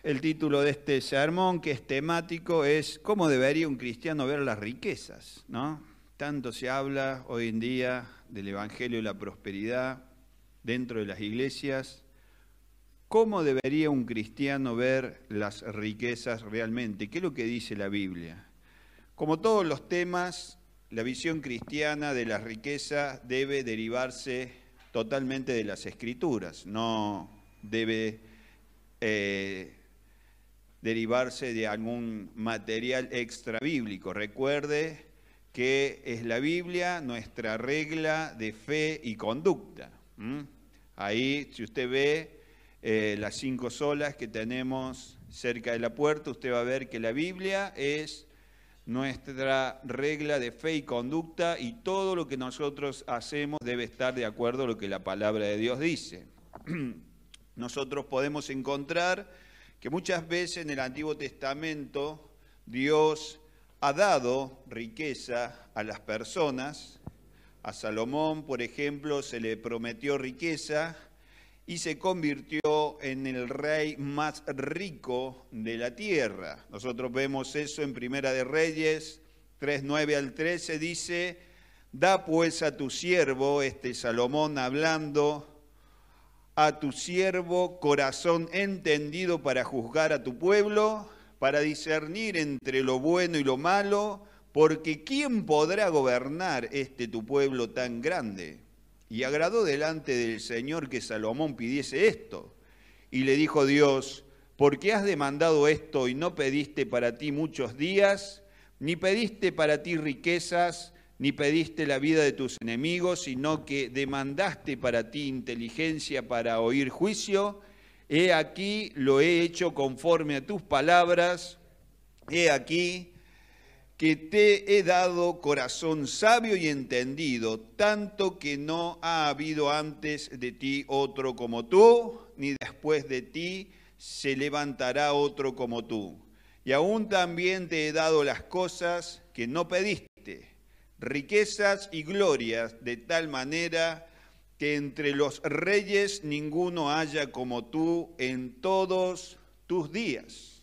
El título de este sermón, que es temático, es ¿cómo debería un cristiano ver las riquezas?, ¿no? Tanto se habla hoy en día del Evangelio y la prosperidad dentro de las iglesias. ¿Cómo debería un cristiano ver las riquezas realmente? ¿Qué es lo que dice la Biblia? Como todos los temas, la visión cristiana de la riqueza debe derivarse totalmente de las Escrituras, no debe derivarse de algún material extra bíblico. Recuerde que es la Biblia nuestra regla de fe y conducta. Ahí, si usted ve las 5 solas que tenemos cerca de la puerta, usted va a ver que la Biblia es nuestra regla de fe y conducta, y todo lo que nosotros hacemos debe estar de acuerdo a lo que la palabra de Dios dice. Nosotros podemos encontrar que muchas veces en el Antiguo Testamento Dios ha dado riqueza a las personas. A Salomón, por ejemplo, se le prometió riqueza y se convirtió en el rey más rico de la tierra. Nosotros vemos eso en Primera de Reyes 3:9 al 13, dice: da pues a tu siervo, Salomón hablando, a tu siervo corazón entendido para juzgar a tu pueblo, para discernir entre lo bueno y lo malo, porque ¿quién podrá gobernar tu pueblo tan grande? Y agradó delante del Señor que Salomón pidiese esto. Y le dijo Dios: ¿por qué has demandado esto y no pediste para ti muchos días, ni pediste para ti riquezas, ni pediste la vida de tus enemigos, sino que demandaste para ti inteligencia para oír juicio? He aquí, lo he hecho conforme a tus palabras. He aquí que te he dado corazón sabio y entendido, tanto que no ha habido antes de ti otro como tú, ni después de ti se levantará otro como tú. Y aún también te he dado las cosas que no pediste, riquezas y glorias, de tal manera que entre los reyes ninguno haya como tú en todos tus días.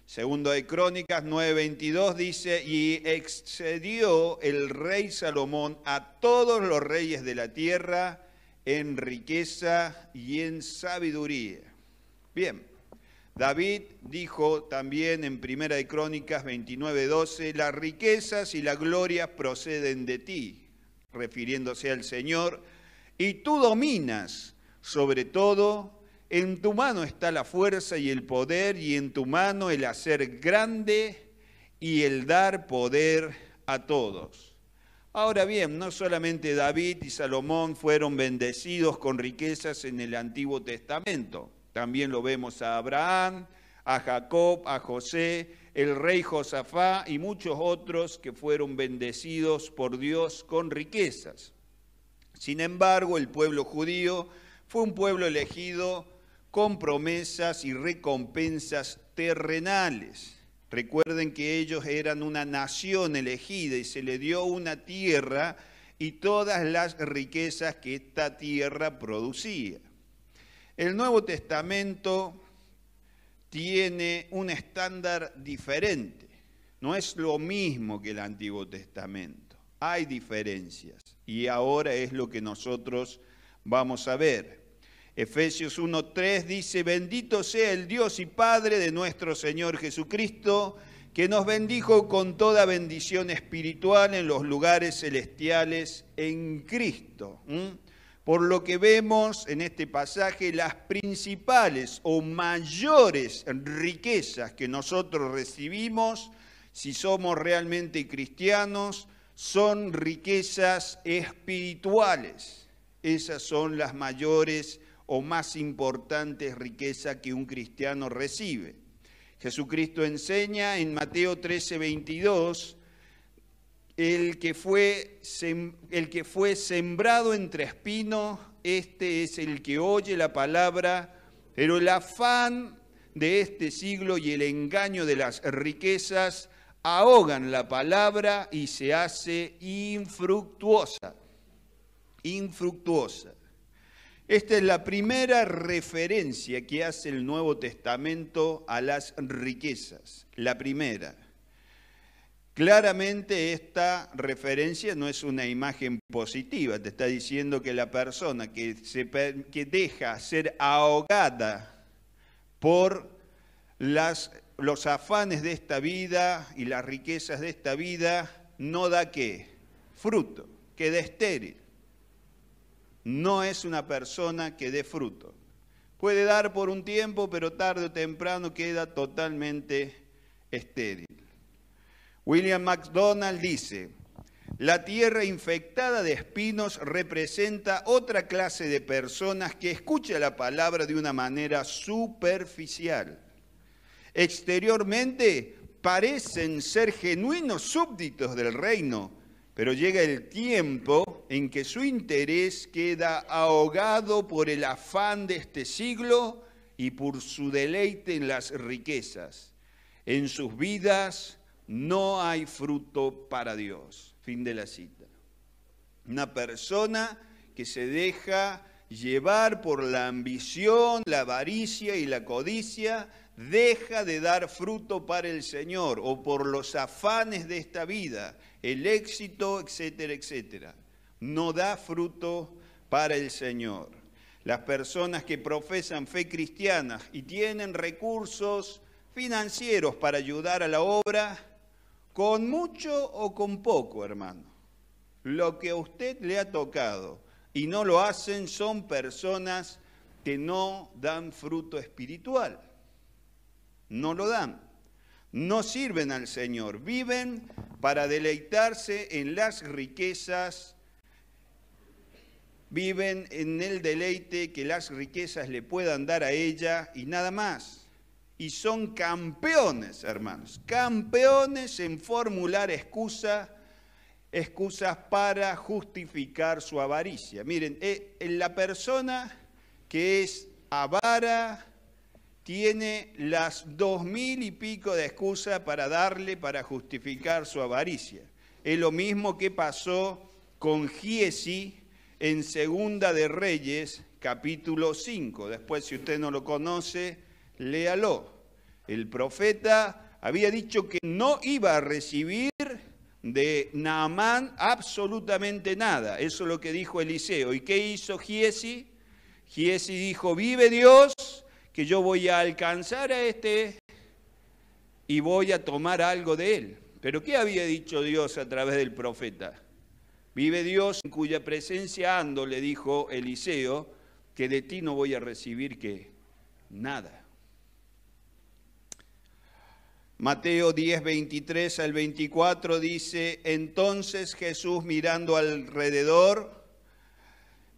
Segundo de Crónicas 9:22 dice: y excedió el rey Salomón a todos los reyes de la tierra en riqueza y en sabiduría. Bien, David dijo también en Primera de Crónicas 29:12: las riquezas y la gloria proceden de ti, refiriéndose al Señor, y tú dominas sobre todo. En tu mano está la fuerza y el poder, y en tu mano el hacer grande y el dar poder a todos. Ahora bien, no solamente David y Salomón fueron bendecidos con riquezas en el Antiguo Testamento. También lo vemos a Abraham, a Jacob, a José, el rey Josafá y muchos otros que fueron bendecidos por Dios con riquezas. Sin embargo, el pueblo judío fue un pueblo elegido con promesas y recompensas terrenales. Recuerden que ellos eran una nación elegida y se le dio una tierra y todas las riquezas que esta tierra producía. El Nuevo Testamento tiene un estándar diferente. No es lo mismo que el Antiguo Testamento. Hay diferencias y ahora es lo que nosotros vamos a ver. Efesios 1:3 dice: bendito sea el Dios y Padre de nuestro Señor Jesucristo, que nos bendijo con toda bendición espiritual en los lugares celestiales en Cristo. Por lo que vemos en este pasaje, las principales o mayores riquezas que nosotros recibimos, si somos realmente cristianos, son riquezas espirituales. Esas son las mayores o más importantes riquezas que un cristiano recibe. Jesucristo enseña en Mateo 13:22, el que fue sembrado entre espinos, este es el que oye la palabra, pero el afán de este siglo y el engaño de las riquezas ahogan la palabra y se hace infructuosa. Esta es la primera referencia que hace el Nuevo Testamento a las riquezas. La primera. Claramente esta referencia no es una imagen positiva. Te está diciendo que la persona que deja ser ahogada por los afanes de esta vida y las riquezas de esta vida, no da ¿qué? Fruto, queda estéril. No es una persona que dé fruto. Puede dar por un tiempo, pero tarde o temprano queda totalmente estéril. William MacDonald dice, la tierra infectada de espinos representa otra clase de personas que escucha la palabra de una manera superficial. Exteriormente parecen ser genuinos súbditos del reino, pero llega el tiempo en que su interés queda ahogado por el afán de este siglo y por su deleite en las riquezas. En sus vidas no hay fruto para Dios. Fin de la cita. Una persona que se deja llevar por la ambición, la avaricia y la codicia, deja de dar fruto para el Señor o por los afanes de esta vida, el éxito, etcétera, etcétera. No da fruto para el Señor. Las personas que profesan fe cristiana y tienen recursos financieros para ayudar a la obra, con mucho o con poco, hermano, lo que a usted le ha tocado y no lo hacen son personas que no dan fruto espiritual. No lo dan, no sirven al Señor, viven para deleitarse en las riquezas, viven en el deleite que las riquezas le puedan dar a ella y nada más. Y son campeones, hermanos, campeones en formular excusas para justificar su avaricia. Miren, la persona que es avara tiene las 2000 y pico de excusas para justificar su avaricia. Es lo mismo que pasó con Giezi en Segunda de Reyes, capítulo 5. Después, si usted no lo conoce, léalo. El profeta había dicho que no iba a recibir de Naamán absolutamente nada. Eso es lo que dijo Eliseo. ¿Y qué hizo Giezi? Giezi dijo, vive Dios, que yo voy a alcanzar a este y voy a tomar algo de él. ¿Pero qué había dicho Dios a través del profeta? Vive Dios en cuya presencia ando, le dijo Eliseo, que de ti no voy a recibir ¿qué? Nada. Mateo 10, 23 al 24 dice, entonces Jesús mirando alrededor,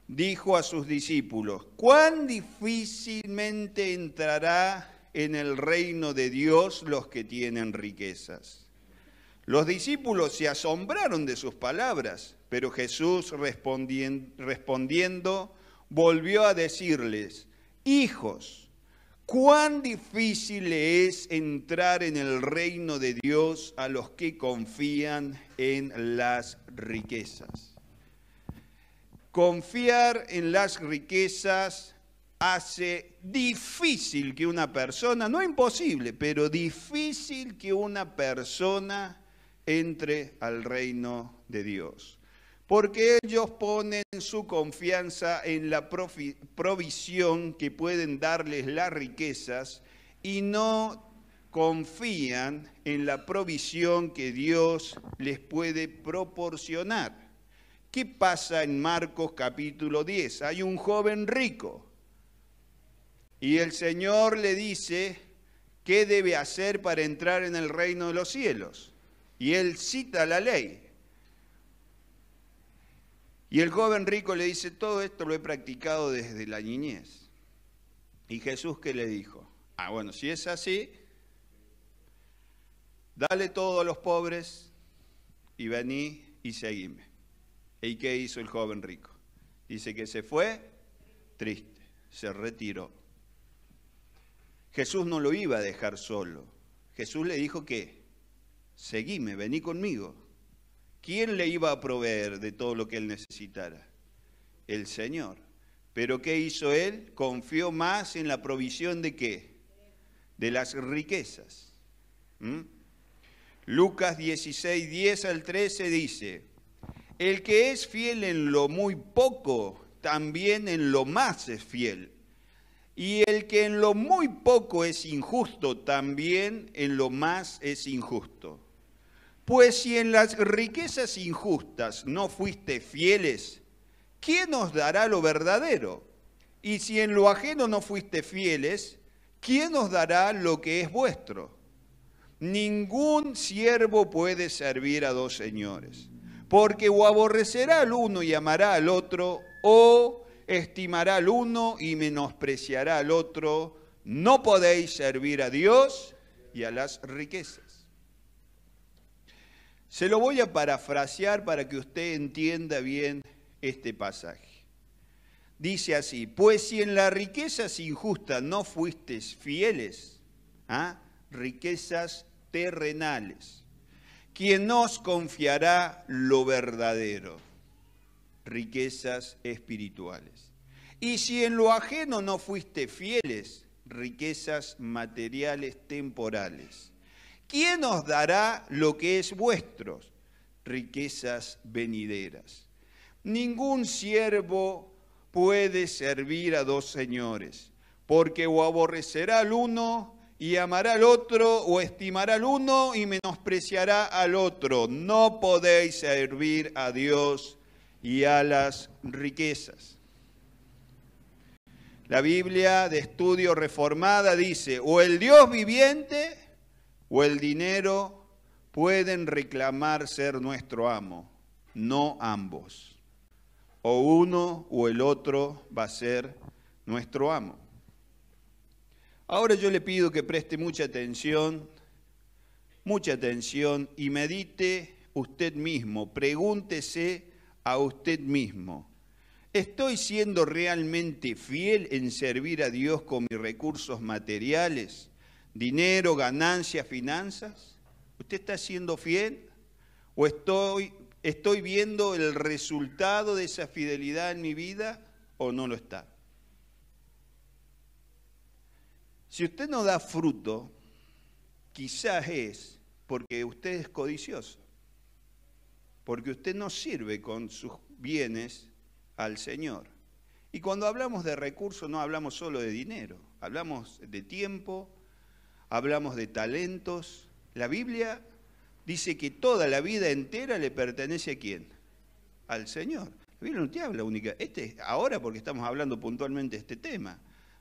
dijo a sus discípulos, ¿cuán difícilmente entrará en el reino de Dios los que tienen riquezas? Los discípulos se asombraron de sus palabras, pero Jesús respondiendo volvió a decirles, hijos, cuán difícil es entrar en el reino de Dios a los que confían en las riquezas. Confiar en las riquezas hace difícil que una persona, no imposible, pero difícil que una persona entre al reino de Dios. Porque ellos ponen su confianza en la provisión que pueden darles las riquezas y no confían en la provisión que Dios les puede proporcionar. ¿Qué pasa en Marcos capítulo 10? Hay un joven rico y el Señor le dice qué debe hacer para entrar en el reino de los cielos. Y él cita la ley. Y el joven rico le dice, todo esto lo he practicado desde la niñez. Y Jesús, ¿qué le dijo? Bueno, si es así, dale todo a los pobres y vení y seguime. ¿Y qué hizo el joven rico? Dice que se fue triste, se retiró. Jesús no lo iba a dejar solo. Jesús le dijo que, seguime, vení conmigo. ¿Quién le iba a proveer de todo lo que él necesitara? El Señor. Pero ¿qué hizo él? Confió más en la provisión ¿de qué? De las riquezas. Lucas 16, 10 al 13 dice: el que es fiel en lo muy poco, también en lo más es fiel. Y el que en lo muy poco es injusto, también en lo más es injusto. Pues si en las riquezas injustas no fuiste fieles, ¿quién os dará lo verdadero? Y si en lo ajeno no fuiste fieles, ¿quién os dará lo que es vuestro? Ningún siervo puede servir a dos señores, porque o aborrecerá al uno y amará al otro, o estimará al uno y menospreciará al otro. No podéis servir a Dios y a las riquezas. Se lo voy a parafrasear para que usted entienda bien este pasaje. Dice así: pues si en las riquezas injustas no fuisteis fieles, riquezas terrenales, ¿quién os confiará lo verdadero? Riquezas espirituales. Y si en lo ajeno no fuiste fieles, riquezas materiales temporales, ¿quién os dará lo que es vuestro? Riquezas venideras. Ningún siervo puede servir a dos señores, porque o aborrecerá al uno y amará al otro, o estimará al uno y menospreciará al otro. No podéis servir a Dios y a las riquezas. La Biblia de Estudio Reformada dice: o el Dios viviente o el dinero pueden reclamar ser nuestro amo, no ambos. O uno o el otro va a ser nuestro amo. Ahora yo le pido que preste mucha atención y medite usted mismo, pregúntese a usted mismo: ¿estoy siendo realmente fiel en servir a Dios con mis recursos materiales, dinero, ganancias, finanzas? ¿Usted está siendo fiel? ¿O estoy viendo el resultado de esa fidelidad en mi vida o no lo está? Si usted no da fruto, quizás es porque usted es codicioso, porque usted no sirve con sus bienes al Señor. Y cuando hablamos de recursos no hablamos solo de dinero, hablamos de tiempo, hablamos de talentos. La Biblia dice que toda la vida entera le pertenece ¿a quién? Al Señor. La Biblia no te habla única. Ahora porque estamos hablando puntualmente de este tema,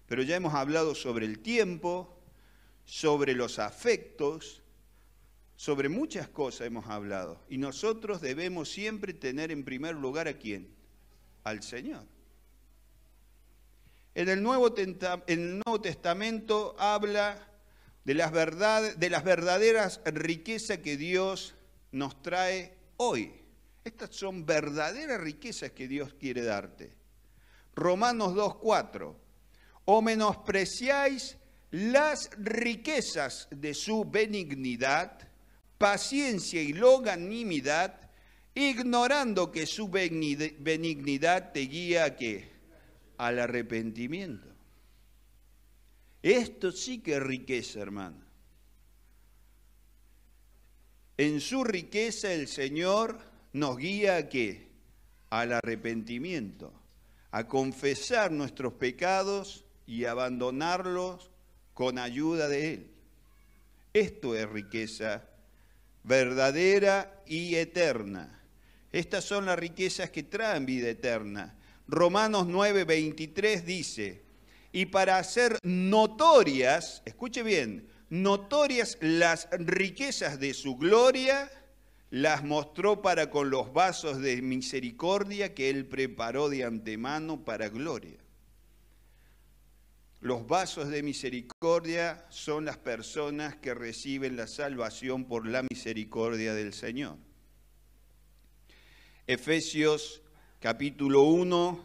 pero ya hemos hablado sobre el tiempo, sobre los afectos, sobre muchas cosas hemos hablado. Y nosotros debemos siempre tener en primer lugar ¿a quién? Al Señor. En el Nuevo Testamento habla de las verdaderas riquezas que Dios nos trae hoy. Estas son verdaderas riquezas que Dios quiere darte. Romanos 2:4. O menospreciáis las riquezas de su benignidad, paciencia y longanimidad, ignorando que su benignidad te guía ¿a qué? Al arrepentimiento. Esto sí que es riqueza, hermano. En su riqueza el Señor nos guía ¿a qué? Al arrepentimiento, a confesar nuestros pecados y abandonarlos con ayuda de Él. Esto es riqueza verdadera y eterna. Estas son las riquezas que traen vida eterna. Romanos 9:23 dice: y para hacer notorias, escuche bien, notorias las riquezas de su gloria, las mostró para con los vasos de misericordia que Él preparó de antemano para gloria. Los vasos de misericordia son las personas que reciben la salvación por la misericordia del Señor. Efesios capítulo 1,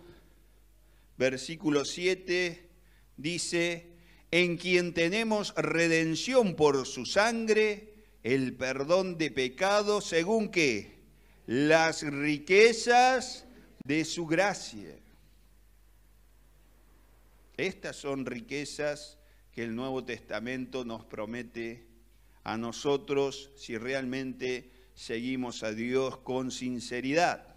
versículo 7, dice: en quien tenemos redención por su sangre, el perdón de pecados, según ¿qué? Las riquezas de su gracia. Estas son riquezas que el Nuevo Testamento nos promete a nosotros si realmente seguimos a Dios con sinceridad.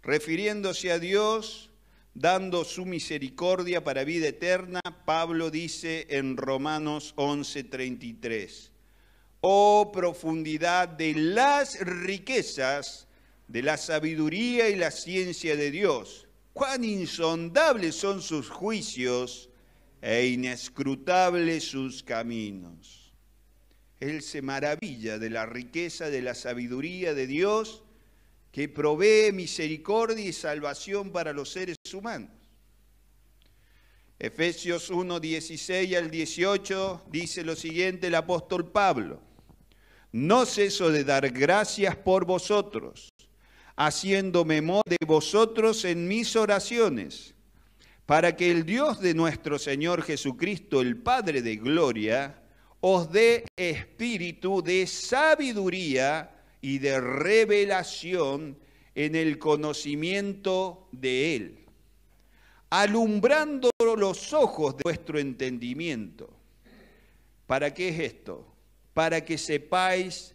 Refiriéndose a Dios, dando su misericordia para vida eterna, Pablo dice en Romanos 11:33, oh profundidad de las riquezas, de la sabiduría y la ciencia de Dios, cuán insondables son sus juicios e inescrutables sus caminos. Él se maravilla de la riqueza de la sabiduría de Dios, que provee misericordia y salvación para los seres humanos. Efesios 1:16 al 18 dice lo siguiente el apóstol Pablo: no ceso de dar gracias por vosotros, haciendo memoria de vosotros en mis oraciones, para que el Dios de nuestro Señor Jesucristo, el Padre de gloria, os dé espíritu de sabiduría y de revelación en el conocimiento de Él, alumbrando los ojos de vuestro entendimiento. ¿Para qué es esto? Para que sepáis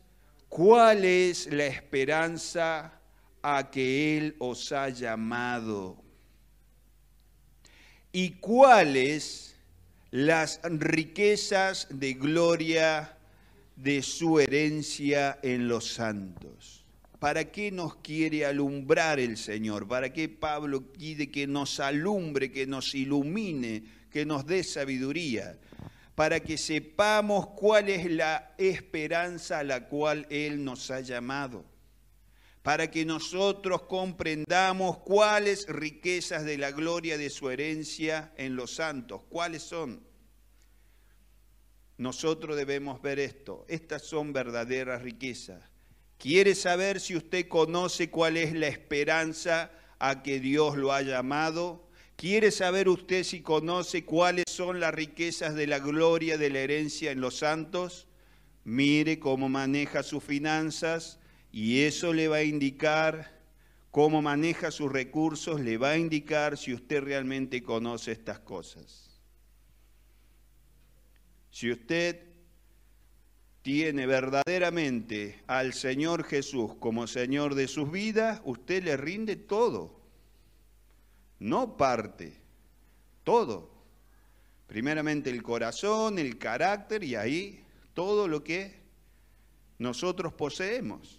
cuál es la esperanza a que Él os ha llamado y cuáles las riquezas de gloria de su herencia en los santos. ¿Para qué nos quiere alumbrar el Señor? ¿Para qué Pablo pide que nos alumbre, que nos ilumine, que nos dé sabiduría? Para que sepamos cuál es la esperanza a la cual Él nos ha llamado. Para que nosotros comprendamos cuáles riquezas de la gloria de su herencia en los santos. ¿Cuáles son? Nosotros debemos ver esto. Estas son verdaderas riquezas. ¿Quiere saber si usted conoce cuál es la esperanza a que Dios lo ha llamado? ¿Quiere saber usted si conoce cuáles son las riquezas de la gloria de la herencia en los santos? Mire cómo maneja sus finanzas y eso le va a indicar cómo maneja sus recursos, le va a indicar si usted realmente conoce estas cosas. Si usted tiene verdaderamente al Señor Jesús como Señor de sus vidas, usted le rinde todo. No parte, todo. Primeramente el corazón, el carácter y ahí todo lo que nosotros poseemos.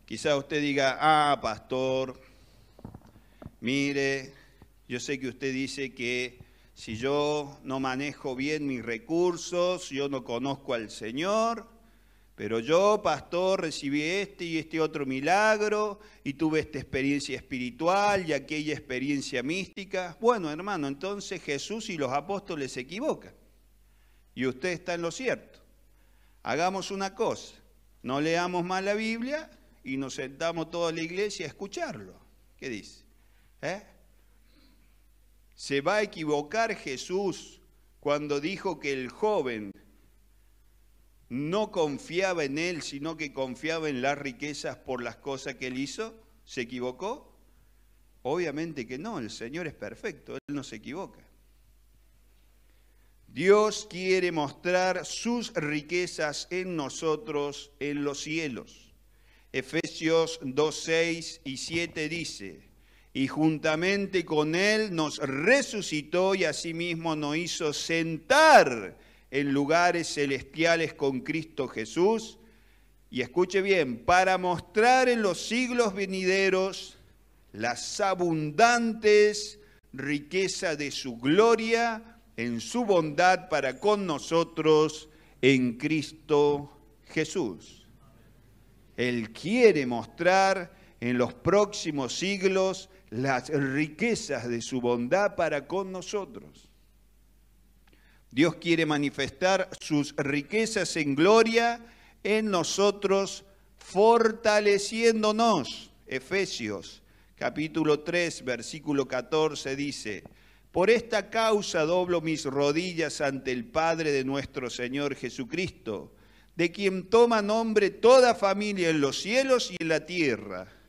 Quizá usted diga, pastor, mire, yo sé que usted dice que si yo no manejo bien mis recursos, yo no conozco al Señor, pero yo, pastor, recibí este y este otro milagro y tuve esta experiencia espiritual y aquella experiencia mística. Bueno, hermano, entonces Jesús y los apóstoles se equivocan y usted está en lo cierto. Hagamos una cosa, no leamos más la Biblia y nos sentamos toda la iglesia a escucharlo. ¿Qué dice? ¿Se va a equivocar Jesús cuando dijo que el joven no confiaba en él, sino que confiaba en las riquezas por las cosas que él hizo? ¿Se equivocó? Obviamente que no, el Señor es perfecto, Él no se equivoca. Dios quiere mostrar sus riquezas en nosotros en los cielos. Efesios 2:6 y 7 dice: y juntamente con Él nos resucitó y asimismo nos hizo sentar en lugares celestiales con Cristo Jesús. Y escuche bien, para mostrar en los siglos venideros las abundantes riquezas de su gloria en su bondad para con nosotros en Cristo Jesús. Él quiere mostrar en los próximos siglos las riquezas de su bondad para con nosotros. Dios quiere manifestar sus riquezas en gloria en nosotros, fortaleciéndonos. Efesios capítulo 3, versículo 14 dice: por esta causa doblo mis rodillas ante el Padre de nuestro Señor Jesucristo, de quien toma nombre toda familia en los cielos y en la tierra.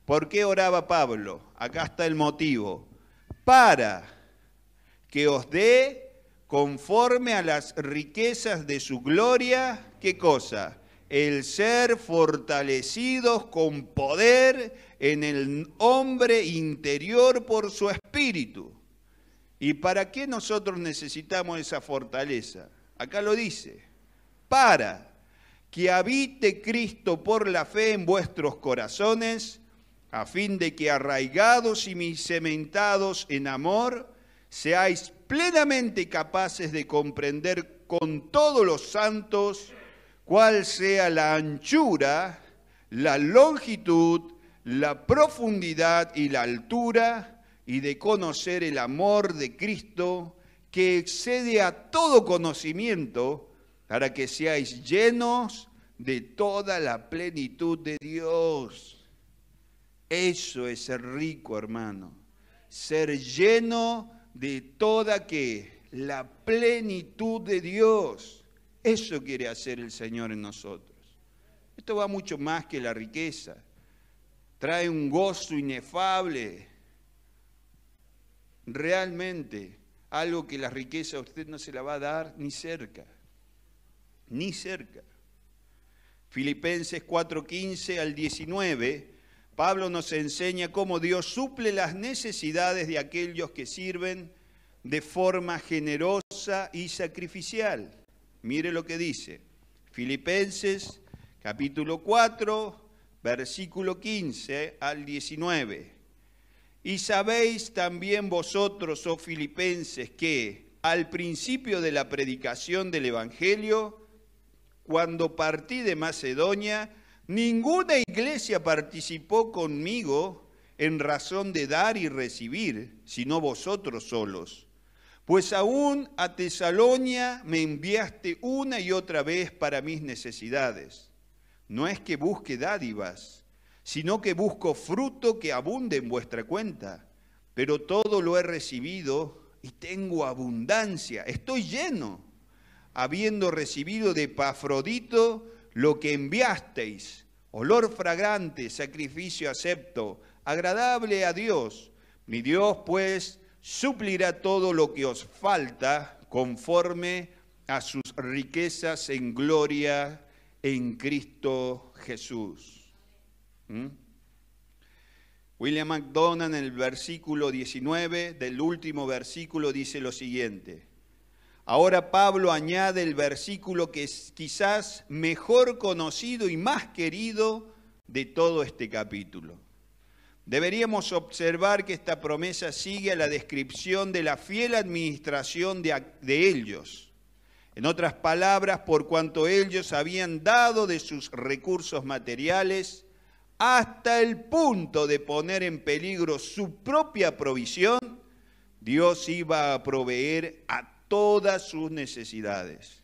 ¿Por qué oraba Pablo? Acá está el motivo. Para que os dé conforme a las riquezas de su gloria, ¿qué cosa? El ser fortalecidos con poder en el hombre interior por su espíritu. ¿Y para qué nosotros necesitamos esa fortaleza? Acá lo dice, para que habite Cristo por la fe en vuestros corazones, a fin de que arraigados y cementados en amor, seáis plenamente capaces de comprender con todos los santos cuál sea la anchura, la longitud, la profundidad y la altura, y de conocer el amor de Cristo que excede a todo conocimiento, para que seáis llenos de toda la plenitud de Dios. Eso es ser rico, hermano. Ser lleno de toda ¿qué? La plenitud de Dios. Eso quiere hacer el Señor en nosotros. Esto va mucho más que la riqueza. Trae un gozo inefable. Realmente, algo que la riqueza a usted no se la va a dar ni cerca. Ni cerca. Filipenses 4:15 al 19, Pablo nos enseña cómo Dios suple las necesidades de aquellos que sirven de forma generosa y sacrificial. Mire lo que dice. Filipenses capítulo 4, versículo 15 al 19. Y sabéis también vosotros, oh filipenses, que al principio de la predicación del Evangelio, cuando partí de Macedonia, ninguna iglesia participó conmigo en razón de dar y recibir, sino vosotros solos. Pues aún a Tesalonia me enviaste una y otra vez para mis necesidades. No es que busque dádivas, sino que busco fruto que abunde en vuestra cuenta. Pero todo lo he recibido y tengo abundancia, estoy lleno, habiendo recibido de Epafrodito lo que enviasteis, olor fragante, sacrificio acepto, agradable a Dios. Mi Dios, pues, suplirá todo lo que os falta conforme a sus riquezas en gloria en Cristo Jesús. William MacDonald en el versículo 19 del último versículo dice lo siguiente. Ahora Pablo añade el versículo que es quizás mejor conocido y más querido de todo este capítulo. Deberíamos observar que esta promesa sigue a la descripción de la fiel administración de ellos. En otras palabras, por cuanto ellos habían dado de sus recursos materiales hasta el punto de poner en peligro su propia provisión, Dios iba a proveer a todas sus necesidades.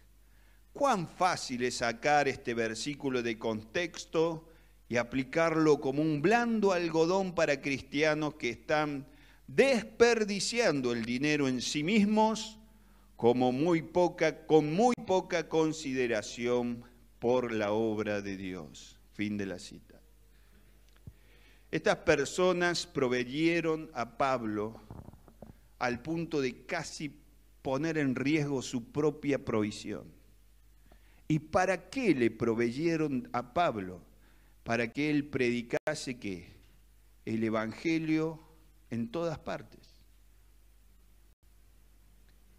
Cuán fácil es sacar este versículo de contexto y aplicarlo como un blando algodón para cristianos que están desperdiciando el dinero en sí mismos con muy poca consideración por la obra de Dios. Fin de la cita. Estas personas proveyeron a Pablo al punto de casi poner en riesgo su propia provisión. ¿Y para qué le proveyeron a Pablo? Para que él predicase ¿qué? El Evangelio en todas partes.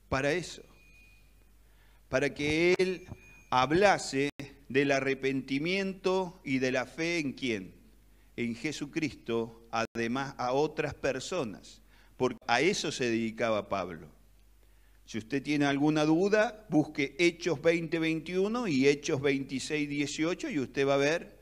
Para eso. Para que él hablase del arrepentimiento y de la fe en ¿quién? En Jesucristo, además a otras personas. Porque a eso se dedicaba Pablo. Si usted tiene alguna duda, busque Hechos 20:21 y Hechos 26:18 y usted va a ver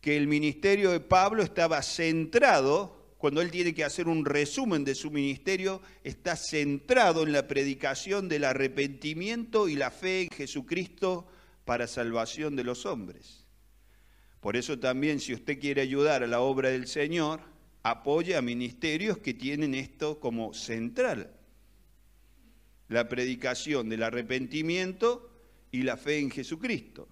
que el ministerio de Pablo estaba centrado, cuando él tiene que hacer un resumen de su ministerio, está centrado en la predicación del arrepentimiento y la fe en Jesucristo para salvación de los hombres. Por eso también, si usted quiere ayudar a la obra del Señor, apoye a ministerios que tienen esto como central. La predicación del arrepentimiento y la fe en Jesucristo.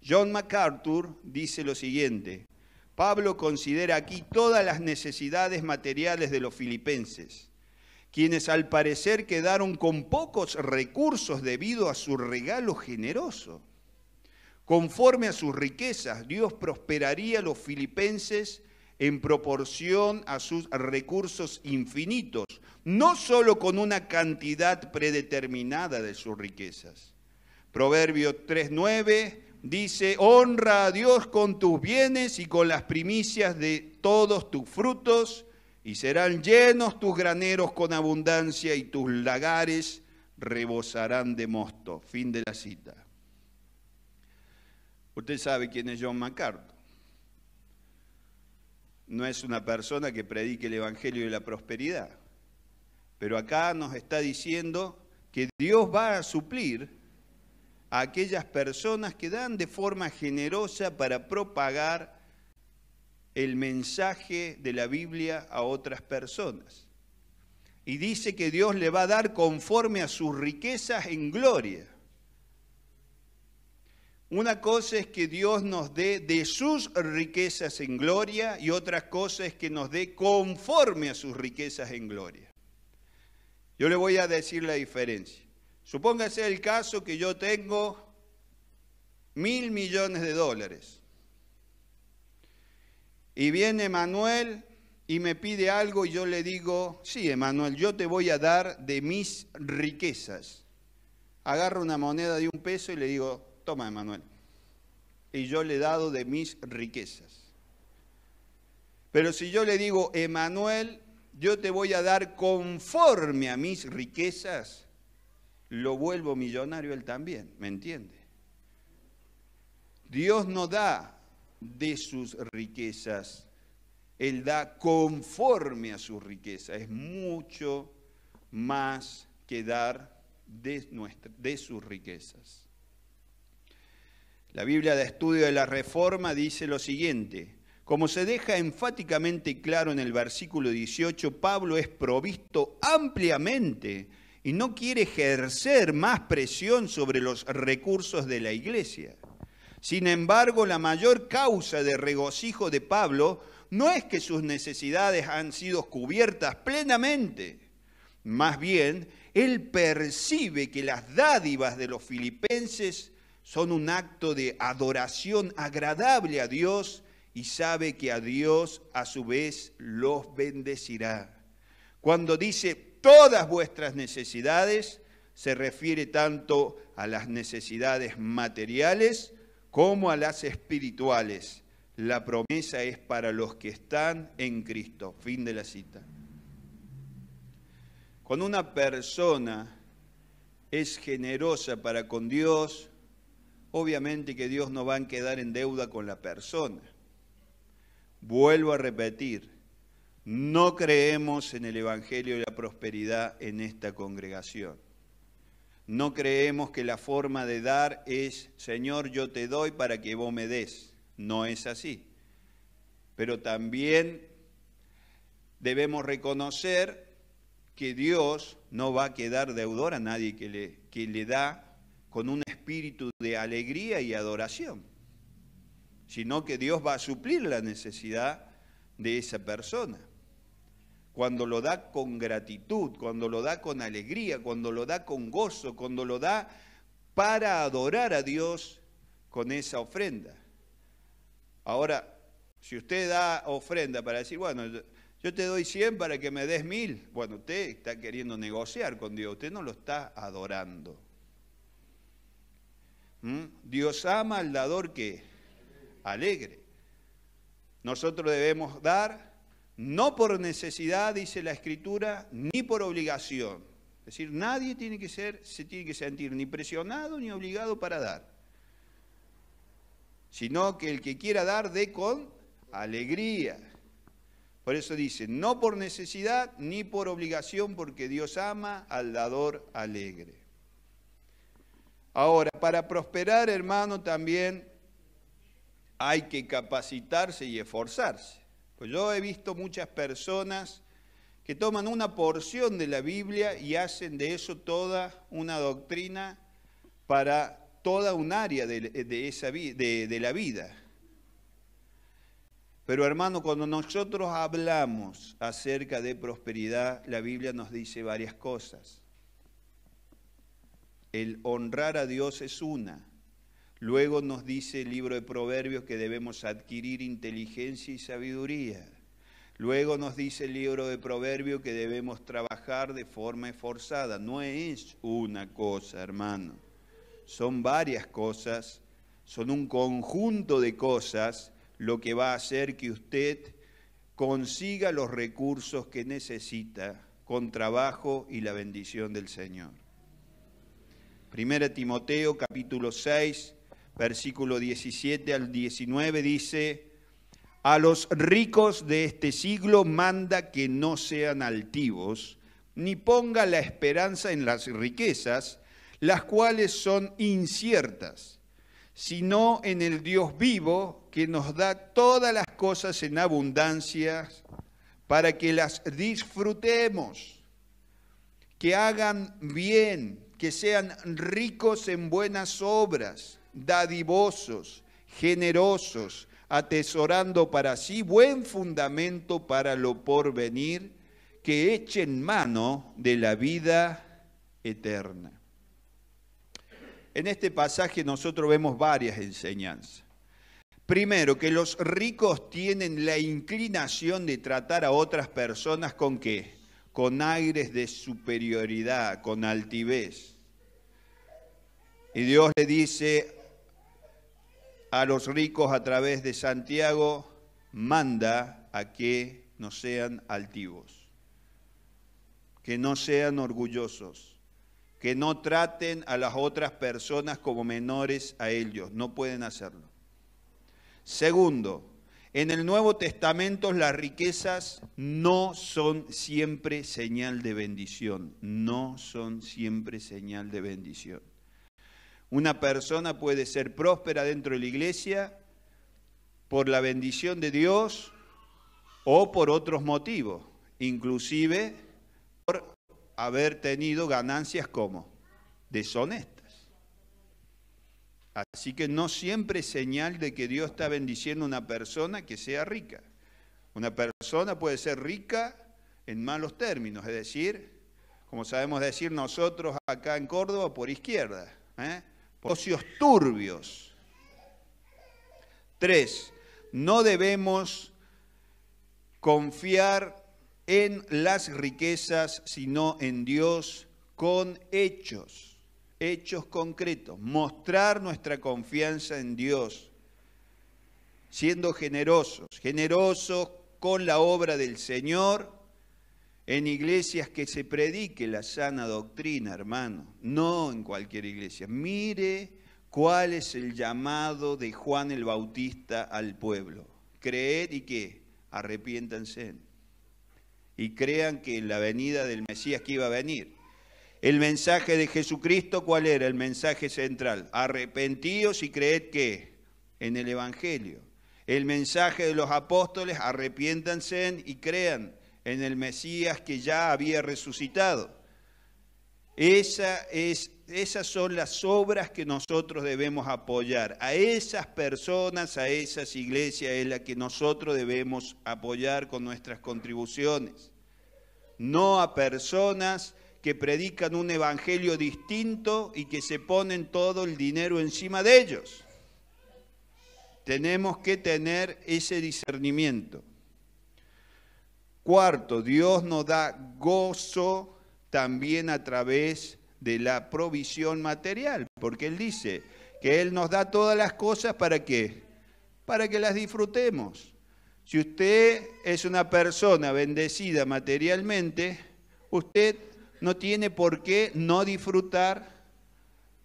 John MacArthur dice lo siguiente: Pablo considera aquí todas las necesidades materiales de los filipenses, quienes al parecer quedaron con pocos recursos debido a su regalo generoso. Conforme a sus riquezas, Dios prosperaría a los filipenses en proporción a sus recursos infinitos, no solo con una cantidad predeterminada de sus riquezas. Proverbios 3:9 dice: honra a Dios con tus bienes y con las primicias de todos tus frutos, y serán llenos tus graneros con abundancia y tus lagares rebosarán de mosto. Fin de la cita. Usted sabe quién es John MacArthur. No es una persona que predique el Evangelio de la prosperidad, pero acá nos está diciendo que Dios va a suplir a aquellas personas que dan de forma generosa para propagar el mensaje de la Biblia a otras personas. Y dice que Dios le va a dar conforme a sus riquezas en gloria. Una cosa es que Dios nos dé de sus riquezas en gloria y otra cosa es que nos dé conforme a sus riquezas en gloria. Yo le voy a decir la diferencia. Supóngase el caso que yo tengo $1.000 millones y viene Manuel y me pide algo y yo le digo: sí, Emanuel, yo te voy a dar de mis riquezas. Agarro una moneda de $1 y le digo: toma, Emanuel. Y yo le he dado de mis riquezas. Pero si yo le digo: Emanuel, yo te voy a dar conforme a mis riquezas, lo vuelvo millonario él también, ¿me entiende? Dios no da de sus riquezas, Él da conforme a sus riquezas. Es mucho más que dar de sus riquezas. La Biblia de Estudio de la Reforma dice lo siguiente: como se deja enfáticamente claro en el versículo 18, Pablo es provisto ampliamente y no quiere ejercer más presión sobre los recursos de la iglesia. Sin embargo, la mayor causa de regocijo de Pablo no es que sus necesidades han sido cubiertas plenamente. Más bien, él percibe que las dádivas de los filipenses son un acto de adoración agradable a Dios y sabe que a Dios a su vez los bendecirá. Cuando dice todas vuestras necesidades, se refiere tanto a las necesidades materiales como a las espirituales. La promesa es para los que están en Cristo. Fin de la cita. Cuando una persona es generosa para con Dios, obviamente que Dios no va a quedar en deuda con la persona. Vuelvo a repetir, no creemos en el Evangelio de la prosperidad en esta congregación. No creemos que la forma de dar es: Señor, yo te doy para que vos me des. No es así. Pero también debemos reconocer que Dios no va a quedar deudor a nadie que le da con un espíritu de alegría y adoración, sino que Dios va a suplir la necesidad de esa persona. Cuando lo da con gratitud, cuando lo da con alegría, cuando lo da con gozo, cuando lo da para adorar a Dios con esa ofrenda. Ahora, si usted da ofrenda para decir: bueno, yo te doy 100 para que me des 1000, bueno, usted está queriendo negociar con Dios, usted no lo está adorando. Dios ama al dador que alegre. Nosotros debemos dar no por necesidad, dice la Escritura, ni por obligación. Es decir, nadie se tiene que sentir ni presionado ni obligado para dar, sino que el que quiera dar, dé con alegría. Por eso dice: no por necesidad ni por obligación, porque Dios ama al dador alegre. Ahora, para prosperar, hermano, también hay que capacitarse y esforzarse. Pues yo he visto muchas personas que toman una porción de la Biblia y hacen de eso toda una doctrina para toda un área de la vida. Pero hermano, cuando nosotros hablamos acerca de prosperidad, la Biblia nos dice varias cosas. El honrar a Dios es una. Luego nos dice el libro de Proverbios que debemos adquirir inteligencia y sabiduría. Luego nos dice el libro de Proverbios que debemos trabajar de forma esforzada. No es una cosa, hermano. Son varias cosas, son un conjunto de cosas lo que va a hacer que usted consiga los recursos que necesita con trabajo y la bendición del Señor. 1 Timoteo capítulo 6, versículo 17 al 19 dice: a los ricos de este siglo manda que no sean altivos, ni ponga la esperanza en las riquezas, las cuales son inciertas, sino en el Dios vivo, que nos da todas las cosas en abundancia para que las disfrutemos, que hagan bien, que sean ricos en buenas obras, dadivosos, generosos, atesorando para sí buen fundamento para lo porvenir, que echen mano de la vida eterna. En este pasaje nosotros vemos varias enseñanzas. Primero, que los ricos tienen la inclinación de tratar a otras personas ¿con qué? Con aires de superioridad, con altivez. Y Dios le dice a los ricos a través de Santiago, manda a que no sean altivos, que no sean orgullosos, que no traten a las otras personas como menores a ellos, no pueden hacerlo. Segundo, en el Nuevo Testamento las riquezas no son siempre señal de bendición, no son siempre señal de bendición. Una persona puede ser próspera dentro de la iglesia por la bendición de Dios o por otros motivos, inclusive por haber tenido ganancias como deshonestas. Así que no siempre es señal de que Dios está bendiciendo a una persona que sea rica. Una persona puede ser rica en malos términos, es decir, como sabemos decir nosotros acá en Córdoba, por izquierda, por negocios turbios. 3. No debemos confiar en las riquezas, sino en Dios con hechos. Hechos concretos, mostrar nuestra confianza en Dios, siendo generosos con la obra del Señor, en iglesias que se predique la sana doctrina, hermano, no en cualquier iglesia. Mire cuál es el llamado de Juan el Bautista al pueblo. Creed y ¿qué? Arrepiéntanse y crean que en la venida del Mesías que iba a venir. El mensaje de Jesucristo, ¿cuál era el mensaje central? Arrepentíos y creed ¿qué? En el Evangelio. El mensaje de los apóstoles, arrepiéntanse y crean en el Mesías que ya había resucitado. Esas son las obras que nosotros debemos apoyar. A esas personas, a esas iglesias es la que nosotros debemos apoyar con nuestras contribuciones. No a personas que predican un evangelio distinto y que se ponen todo el dinero encima de ellos. Tenemos que tener ese discernimiento. Cuarto, Dios nos da gozo también a través de la provisión material, porque Él dice que Él nos da todas las cosas ¿para qué? Para que las disfrutemos. Si usted es una persona bendecida materialmente, usted no tiene por qué no disfrutar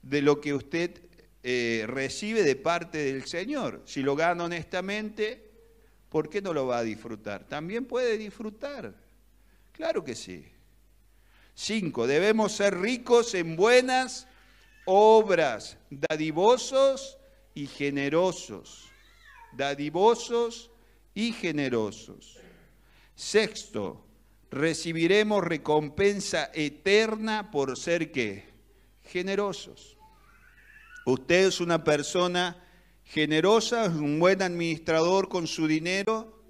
de lo que usted recibe de parte del Señor. Si lo gana honestamente, ¿por qué no lo va a disfrutar? También puede disfrutar. Claro que sí. 5. Debemos ser ricos en buenas obras, dadivosos y generosos. Dadivosos y generosos. 6. Recibiremos recompensa eterna por ser ¿qué? Generosos. Usted es una persona generosa, es un buen administrador con su dinero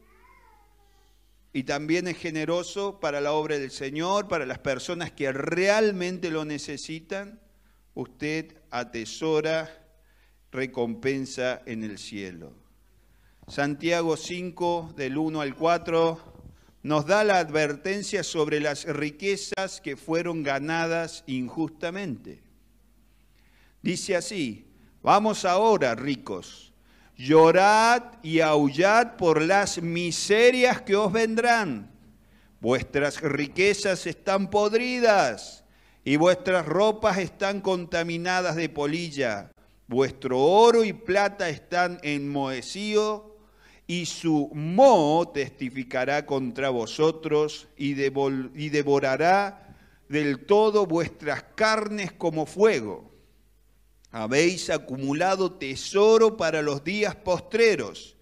y también es generoso para la obra del Señor, para las personas que realmente lo necesitan. Usted atesora recompensa en el cielo. Santiago 5, del 1 al 4, nos da la advertencia sobre las riquezas que fueron ganadas injustamente. Dice así: vamos ahora, ricos, llorad y aullad por las miserias que os vendrán. Vuestras riquezas están podridas y vuestras ropas están contaminadas de polilla. Vuestro oro y plata están enmohecidos y su moho testificará contra vosotros y devorará del todo vuestras carnes como fuego. Habéis acumulado tesoro para los días postreros.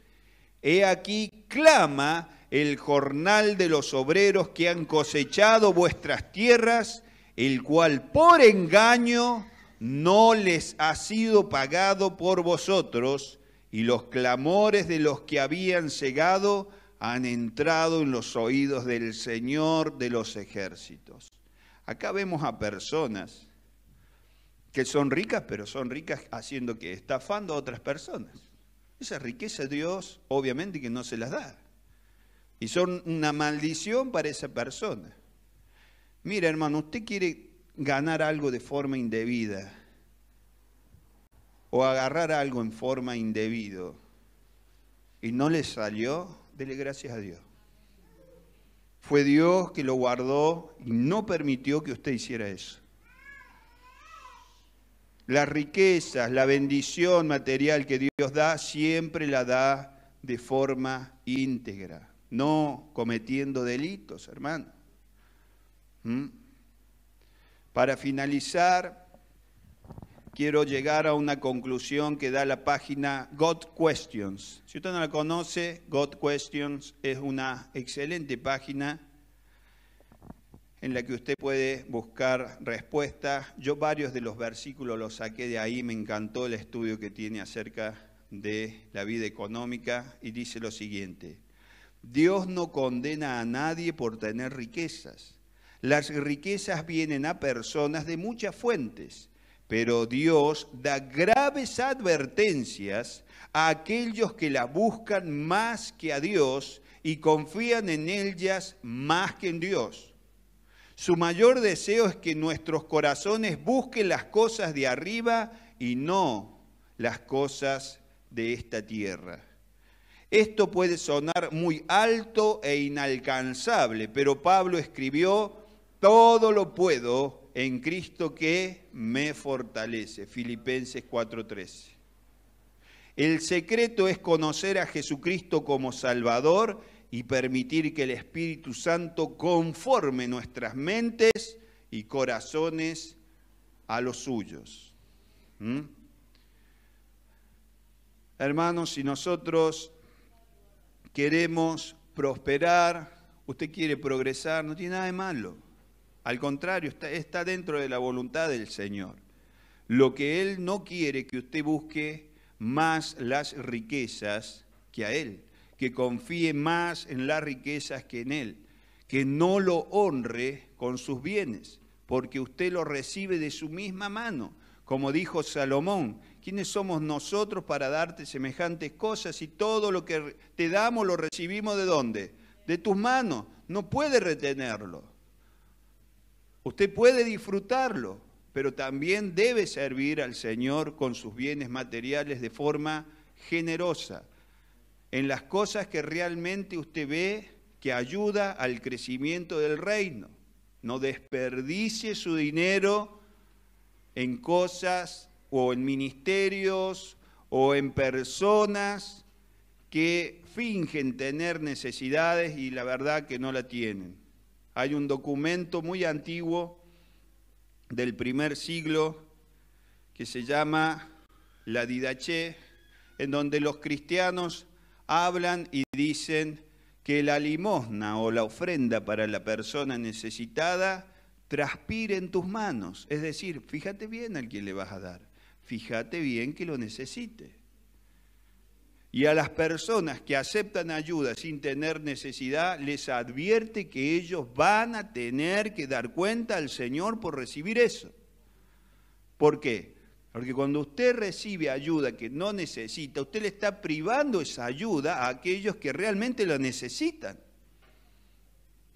He aquí clama el jornal de los obreros que han cosechado vuestras tierras, el cual por engaño no les ha sido pagado por vosotros, y los clamores de los que habían cegado han entrado en los oídos del Señor de los ejércitos. Acá vemos a personas que son ricas, pero son ricas haciendo que estafando a otras personas. Esa riqueza Dios obviamente que no se las da. Y son una maldición para esa persona. Mira, hermano, usted quiere ganar algo de forma indebida o agarrar algo en forma indebida y no le salió, dele gracias a Dios. Fue Dios que lo guardó y no permitió que usted hiciera eso. Las riquezas, la bendición material que Dios da, siempre la da de forma íntegra, no cometiendo delitos, hermano. Para finalizar, quiero llegar a una conclusión que da la página God Questions. Si usted no la conoce, God Questions es una excelente página en la que usted puede buscar respuestas. Yo varios de los versículos los saqué de ahí, me encantó el estudio que tiene acerca de la vida económica y dice lo siguiente: Dios no condena a nadie por tener riquezas. Las riquezas vienen a personas de muchas fuentes, pero Dios da graves advertencias a aquellos que la buscan más que a Dios y confían en ellas más que en Dios. Su mayor deseo es que nuestros corazones busquen las cosas de arriba y no las cosas de esta tierra. Esto puede sonar muy alto e inalcanzable, pero Pablo escribió: todo lo puedo en Cristo que me fortalece. Filipenses 4:13. El secreto es conocer a Jesucristo como Salvador y permitir que el Espíritu Santo conforme nuestras mentes y corazones a los suyos. Hermanos, si nosotros queremos prosperar, usted quiere progresar, no tiene nada de malo. Al contrario, está dentro de la voluntad del Señor. Lo que Él no quiere que usted busque más las riquezas que a Él, que confíe más en las riquezas que en Él, que no lo honre con sus bienes, porque usted lo recibe de su misma mano. Como dijo Salomón: ¿quiénes somos nosotros para darte semejantes cosas? Y todo lo que te damos lo recibimos ¿de dónde? De tus manos. No puede retenerlo. Usted puede disfrutarlo, pero también debe servir al Señor con sus bienes materiales de forma generosa, en las cosas que realmente usted ve que ayuda al crecimiento del reino. No desperdicie su dinero en cosas o en ministerios o en personas que fingen tener necesidades y la verdad que no la tienen. Hay un documento muy antiguo del primer siglo que se llama la Didaché, en donde los cristianos hablan y dicen que la limosna o la ofrenda para la persona necesitada transpire en tus manos. Es decir, fíjate bien al que le vas a dar, fíjate bien que lo necesite. Y a las personas que aceptan ayuda sin tener necesidad, les advierte que ellos van a tener que dar cuenta al Señor por recibir eso. ¿Por qué? Porque cuando usted recibe ayuda que no necesita, usted le está privando esa ayuda a aquellos que realmente la necesitan.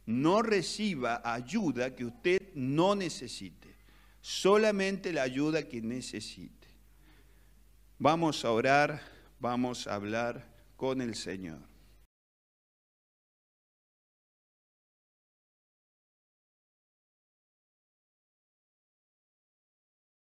No reciba ayuda que usted no necesite, solamente la ayuda que necesite. Vamos a orar, vamos a hablar con el Señor.